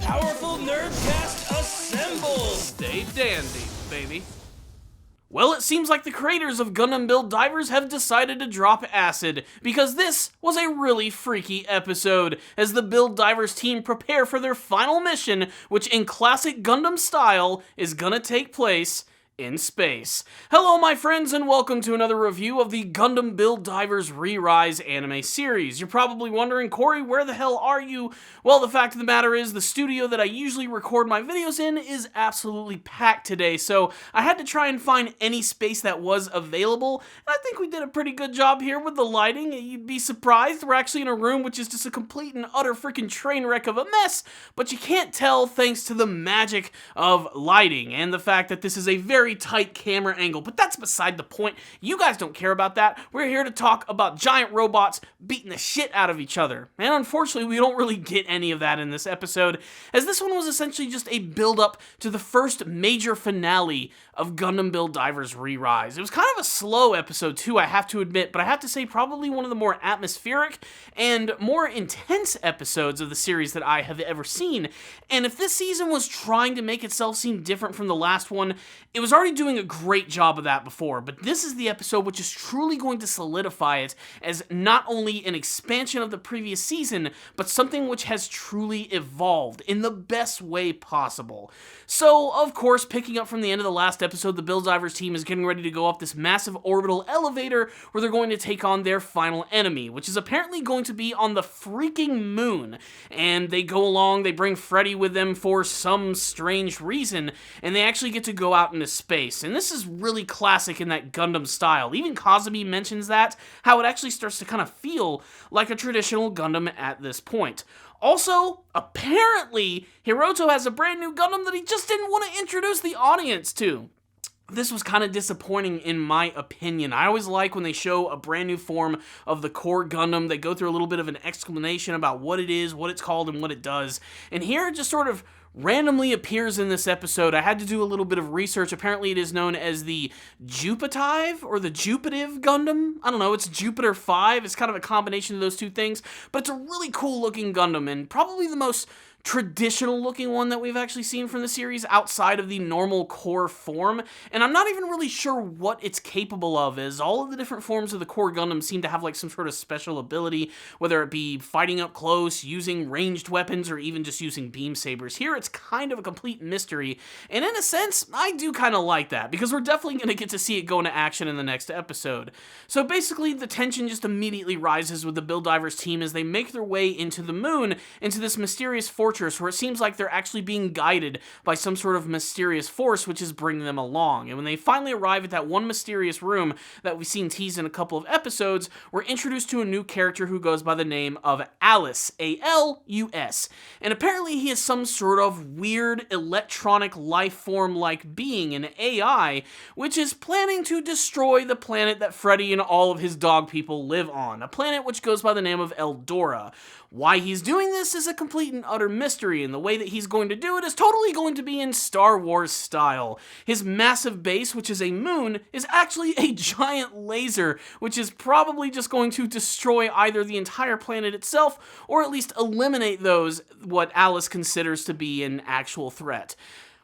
Powerful Nerdcast assembles! Stay dandy, baby. Well, it seems like the creators of Gundam Build Divers have decided to drop acid, because this was a really freaky episode, as the Build Divers team prepare for their final mission, which in classic Gundam style is gonna take place in space. Hello my friends, and welcome to another review of the Gundam Build Divers Re anime series. You're probably wondering, Corey, where the hell are you? Well, the fact of the matter is, the studio that I usually record my videos in is absolutely packed today, so I had to try and find any space that was available, and I think we did a pretty good job here with the lighting. You'd be surprised, we're actually in a room which is just a complete and utter freaking train wreck of a mess, but you can't tell thanks to the magic of lighting, and the fact that this is a very tight camera angle, but that's beside the point. You guys don't care about that. We're here to talk about giant robots beating the shit out of each other. And unfortunately, we don't really get any of that in this episode, as this one was essentially just a build-up to the first major finale of Gundam Build Divers Re. It was kind of a slow episode too, I have to admit, but I have to say probably one of the more atmospheric and more intense episodes of the series that I have ever seen. And if this season was trying to make itself seem different from the last one, it was already doing a great job of that before, but this is the episode which is truly going to solidify it as not only an expansion of the previous season, but something which has truly evolved in the best way possible. So, of course, picking up from the end of the last episode, the Build Divers team is getting ready to go up this massive orbital elevator where they're going to take on their final enemy, which is apparently going to be on the freaking moon. And they go along, they bring Freddy with them for some strange reason, and they actually get to go out into space. And this is really classic in that Gundam style. Even Kazumi mentions that, how it actually starts to kind of feel like a traditional Gundam at this point. Also, apparently, Hiroto has a brand new Gundam that he just didn't want to introduce the audience to. This was kind of disappointing in my opinion. I always like when they show a brand new form of the core Gundam, they go through a little bit of an explanation about what it is, what it's called, and what it does. And here it just sort of randomly appears in this episode. I had to do a little bit of research. Apparently it is known as the Jupitive or the Jupitive Gundam. I don't know, it's Jupiter 5. It's kind of a combination of those two things, but it's a really cool looking Gundam and probably the most traditional looking one that we've actually seen from the series outside of the normal core form, and I'm not even really sure what it's capable of, as all of the different forms of the core Gundam seem to have like some sort of special ability, whether it be fighting up close, using ranged weapons, or even just using beam sabers. Here it's kind of a complete mystery, and in a sense, I do kind of like that, because we're definitely going to get to see it go into action in the next episode. So basically, the tension just immediately rises with the Build Divers team as they make their way into the moon, into this mysterious fortress where it seems like they're actually being guided by some sort of mysterious force which is bringing them along. And when they finally arrive at that one mysterious room that we've seen teased in a couple of episodes, we're introduced to a new character who goes by the name of Alus, A-L-U-S. And apparently he is some sort of weird electronic life form-like being, an AI, which is planning to destroy the planet that Freddy and all of his dog people live on, a planet which goes by the name of Eldora. Why he's doing this is a complete and utter mystery, and the way that he's going to do it is totally going to be in Star Wars style. His massive base, which is a moon, is actually a giant laser, which is probably just going to destroy either the entire planet itself, or at least eliminate those what Alice considers to be an actual threat.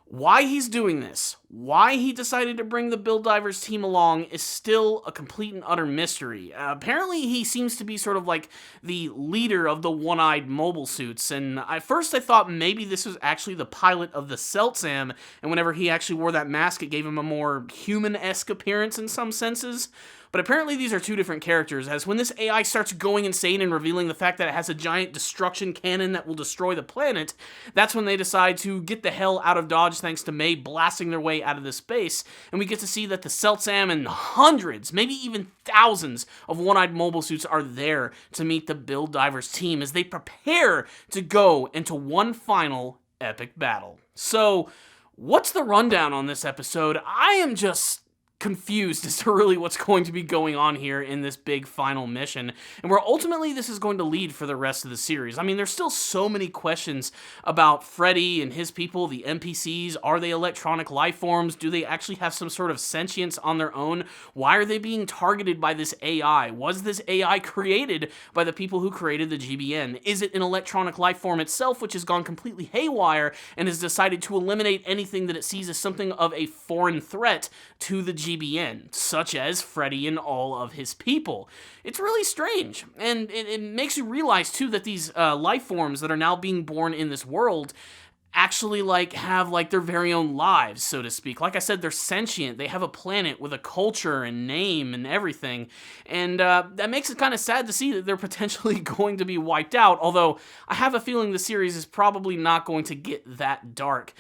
Why he's doing this, why he decided to bring the Build Divers team along is still a complete and utter mystery. Apparently he seems to be sort of like the leader of the one-eyed mobile suits, and at first I thought maybe this was actually the pilot of the Celtsam, and whenever he actually wore that mask it gave him a more human-esque appearance in some senses. But apparently these are two different characters, as when this AI starts going insane and revealing the fact that it has a giant destruction cannon that will destroy the planet, that's when they decide to get the hell out of Dodge thanks to May blasting their way out of this base, and we get to see that the Celtsam and hundreds, maybe even thousands of one-eyed mobile suits are there to meet the Build Divers team as they prepare to go into one final epic battle. So, what's the rundown on this episode? I am just confused as to really what's going to be going on here in this big final mission, and where ultimately this is going to lead for the rest of the series. I mean, there's still so many questions about Freddy and his people, the NPCs. Are they electronic life forms? Do they actually have some sort of sentience on their own? Why are they being targeted by this AI? Was this AI created by the people who created the GBN? Is it an electronic life form itself, which has gone completely haywire and has decided to eliminate anything that it sees as something of a foreign threat to the GBN, such as Freddy and all of his people? It's really strange, and it makes you realize too that these life forms that are now being born in this world actually have their very own lives, so to speak. Like I said, they're sentient. They have a planet with a culture and name and everything, and that makes it kind of sad to see that they're potentially going to be wiped out, although I have a feeling the series is probably not going to get that dark.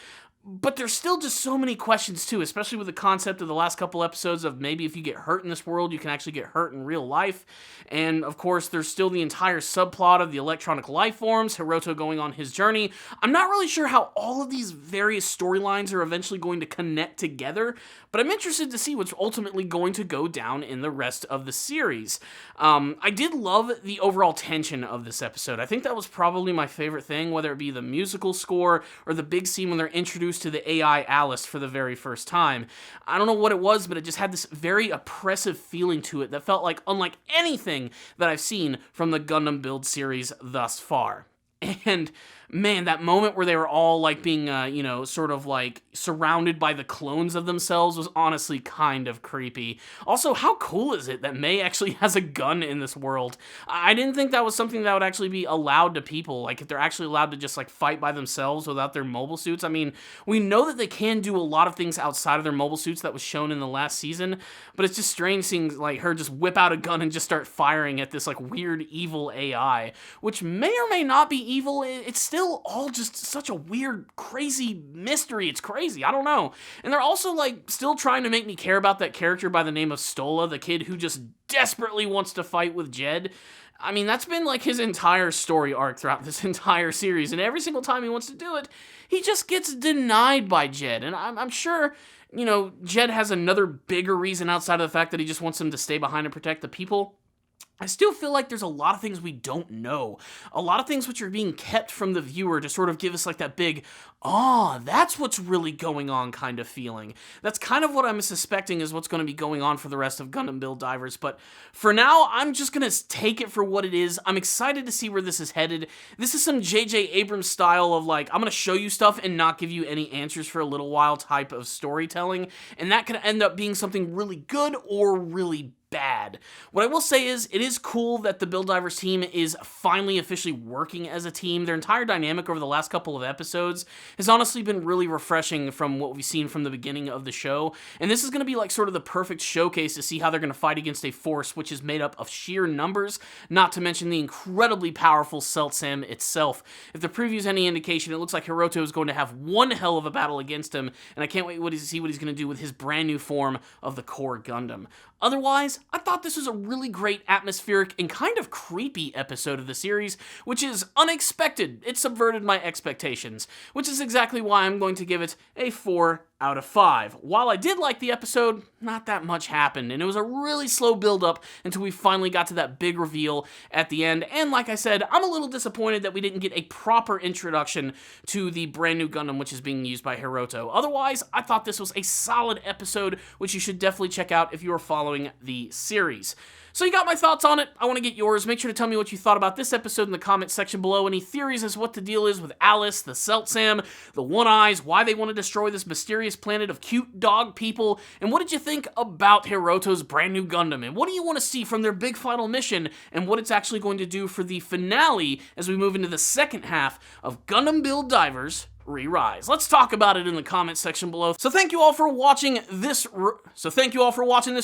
But there's still just so many questions too, especially with the concept of the last couple episodes of maybe if you get hurt in this world, you can actually get hurt in real life. And of course, there's still the entire subplot of the electronic life forms, Hiroto going on his journey. I'm not really sure how all of these various storylines are eventually going to connect together, but I'm interested to see what's ultimately going to go down in the rest of the series. I did love the overall tension of this episode. I think that was probably my favorite thing, whether it be the musical score or the big scene when they're introduced to the AI Alus for the very first time. I don't know what it was, but it just had this very oppressive feeling to it that felt like unlike anything that I've seen from the Gundam Build series thus far. And man, that moment where they were all being, sort of surrounded by the clones of themselves was honestly kind of creepy. Also, how cool is it that Mei actually has a gun in this world? I didn't think that was something that would actually be allowed to people, if they're actually allowed to just fight by themselves without their mobile suits. I mean, we know that they can do a lot of things outside of their mobile suits that was shown in the last season, but it's just strange seeing her just whip out a gun and just start firing at this weird evil AI, which may or may not be evil. It's still all just such a weird, crazy mystery. It's crazy. I don't know. And they're also still trying to make me care about that character by the name of Stola, the kid who just desperately wants to fight with Jed. I mean, that's been his entire story arc throughout this entire series, and every single time he wants to do it, he just gets denied by Jed. And I'm sure, Jed has another bigger reason outside of the fact that he just wants him to stay behind and protect the people. I still feel like there's a lot of things we don't know. A lot of things which are being kept from the viewer to sort of give us that big, that's what's really going on kind of feeling. That's kind of what I'm suspecting is what's going to be going on for the rest of Gundam Build Divers. But for now, I'm just going to take it for what it is. I'm excited to see where this is headed. This is some J.J. Abrams style of I'm going to show you stuff and not give you any answers for a little while type of storytelling. And that could end up being something really good or really bad. What I will say is, it is cool that the Build Divers team is finally officially working as a team. Their entire dynamic over the last couple of episodes has honestly been really refreshing from what we've seen from the beginning of the show, and this is going to be sort of the perfect showcase to see how they're going to fight against a force which is made up of sheer numbers, not to mention the incredibly powerful Sam itself. If the preview's any indication, it looks like Hiroto is going to have one hell of a battle against him, and I can't wait to see what he's going to do with his brand new form of the core Gundam. Otherwise, I thought this was a really great atmospheric and kind of creepy episode of the series, which is unexpected. It subverted my expectations, which is exactly why I'm going to give it a 4 out of 5. While I did like the episode, not that much happened, and it was a really slow build-up until we finally got to that big reveal at the end, and like I said, I'm a little disappointed that we didn't get a proper introduction to the brand new Gundam which is being used by Hiroto. Otherwise, I thought this was a solid episode, which you should definitely check out if you are following the series. So you got my thoughts on it. I want to get yours. Make sure to tell me what you thought about this episode in the comment section below. Any theories as to what the deal is with Alus, the Sam, the One Eyes, why they want to destroy this mysterious planet of cute dog people, and what did you think about Hiroto's brand new Gundam? And what do you want to see from their big final mission, and what it's actually going to do for the finale as we move into the second half of Gundam Build Divers Re-Rise. Let's talk about it in the comment section below. So thank you all for watching this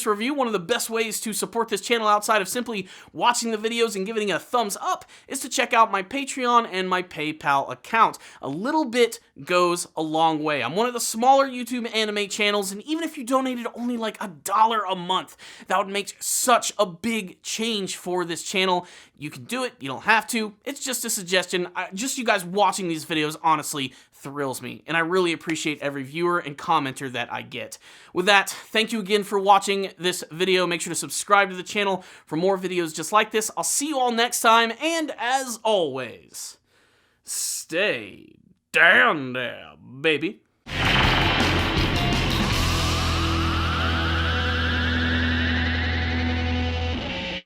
review. One of the best ways to support this channel outside of simply watching the videos and giving it a thumbs up is to check out my Patreon and my PayPal account. A little bit goes a long way. I'm one of the smaller YouTube anime channels, and even if you donated only $1 a month, that would make such a big change for this channel. You can do it. You don't have to. It's just a suggestion. Just you guys watching these videos, honestly, thrills me, and I really appreciate every viewer and commenter that I get. With that, thank you again for watching this video. Make sure to subscribe to the channel for more videos just like this. I'll see you all next time, and as always, stay down there, baby.